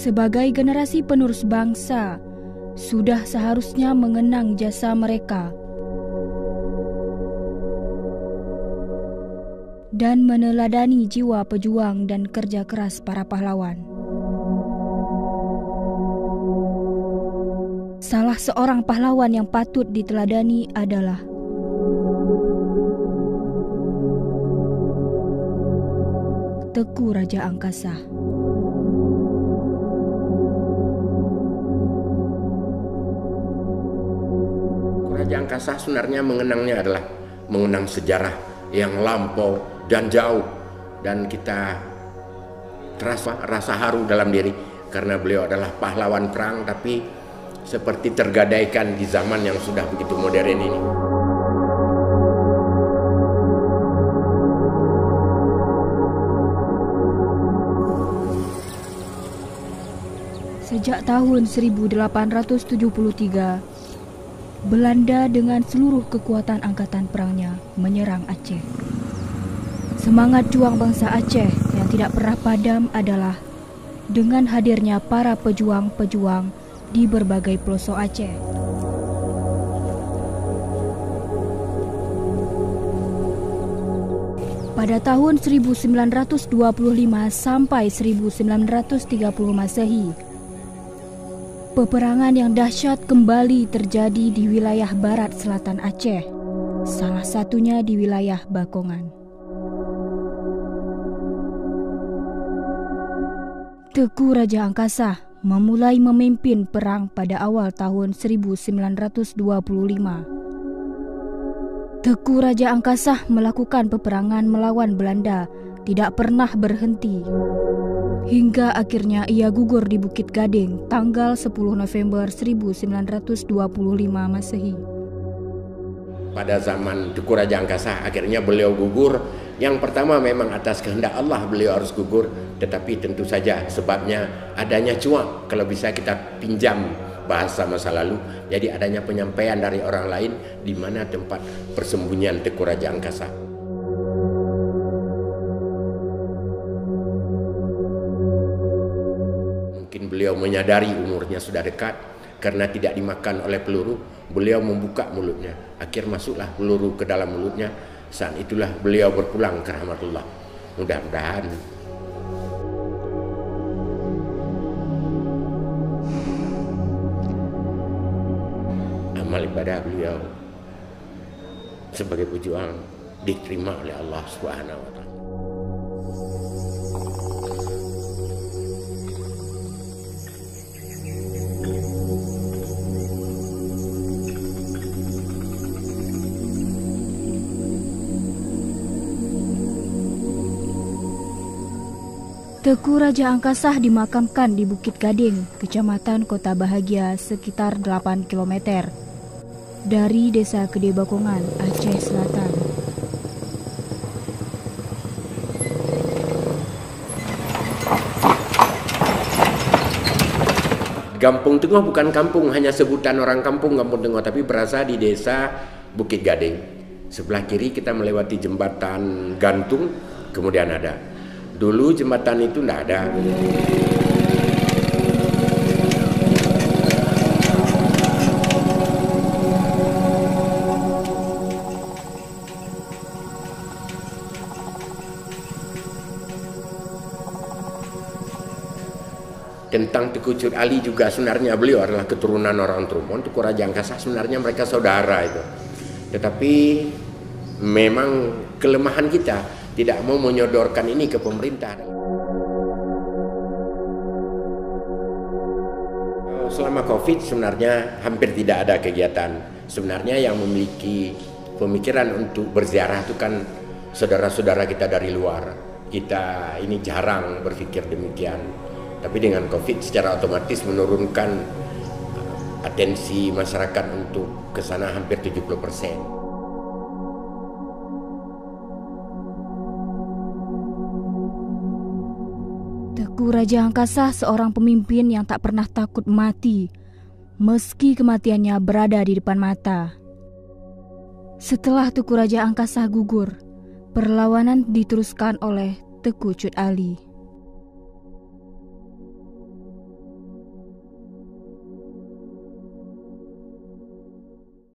Sebagai generasi penerus bangsa, sudah seharusnya mengenang jasa mereka dan meneladani jiwa pejuang dan kerja keras para pahlawan. Salah seorang pahlawan yang patut diteladani adalah Teuku Raja Angkasa. Raja Angkasa sebenarnya mengenangnya adalah mengenang sejarah yang lampau dan jauh, dan kita terasa rasa haru dalam diri karena beliau adalah pahlawan perang tapi seperti tergadaikan di zaman yang sudah begitu modern ini. Sejak tahun 1873, Belanda dengan seluruh kekuatan angkatan perangnya menyerang Aceh. Semangat juang bangsa Aceh yang tidak pernah padam adalah dengan hadirnya para pejuang-pejuang di berbagai pelosok Aceh. Pada tahun 1925 sampai 1930 Masehi, peperangan yang dahsyat kembali terjadi di wilayah barat selatan Aceh, salah satunya di wilayah Bakongan. Teuku Raja Angkasa memulai memimpin perang pada awal tahun 1925. Teuku Raja Angkasa melakukan peperangan melawan Belanda tidak pernah berhenti, hingga akhirnya ia gugur di Bukit Gading tanggal 10 November 1925 Masehi. Pada zaman Teuku Raja Angkasa akhirnya beliau gugur. Yang pertama memang atas kehendak Allah beliau harus gugur, tetapi tentu saja sebabnya adanya cuak, kalau bisa kita pinjam bahasa masa lalu, jadi adanya penyampaian dari orang lain di mana tempat persembunyian Teuku Raja Angkasa. Mungkin beliau menyadari umurnya sudah dekat, karena tidak dimakan oleh peluru, beliau membuka mulutnya. Akhir masuklah peluru ke dalam mulutnya. Saat itulah beliau berpulang ke rahmatullah. Mudah-mudahan amal ibadah beliau sebagai pejuang diterima oleh Allah Subhanahu wa Ta'ala. Teuku Raja Angkasa dimakamkan di Bukit Gading, Kecamatan Kota Bahagia, sekitar 8 km dari Desa Gede Bakongan, Aceh Selatan. Kampung Tengah bukan kampung, hanya sebutan orang kampung Kampung Tengah, tapi berasal di Desa Bukit Gading. Sebelah kiri kita melewati jembatan gantung, kemudian ada. Dulu jembatan itu tidak ada. Tentang Teuku Cut Ali juga sebenarnya beliau adalah keturunan orang Trumon. Teuku Raja Angkasa sebenarnya mereka saudara itu. Tetapi memang kelemahan kita tidak mau menyodorkan ini ke pemerintah. Selama Covid sebenarnya hampir tidak ada kegiatan. Sebenarnya yang memiliki pemikiran untuk berziarah itu kan saudara-saudara kita dari luar. Kita ini jarang berpikir demikian. Tapi dengan COVID secara otomatis menurunkan atensi masyarakat untuk ke sana hampir 70%. Teuku Raja Angkasa seorang pemimpin yang tak pernah takut mati, meski kematiannya berada di depan mata. Setelah Teuku Raja Angkasa gugur, perlawanan diteruskan oleh Teuku Cut Ali.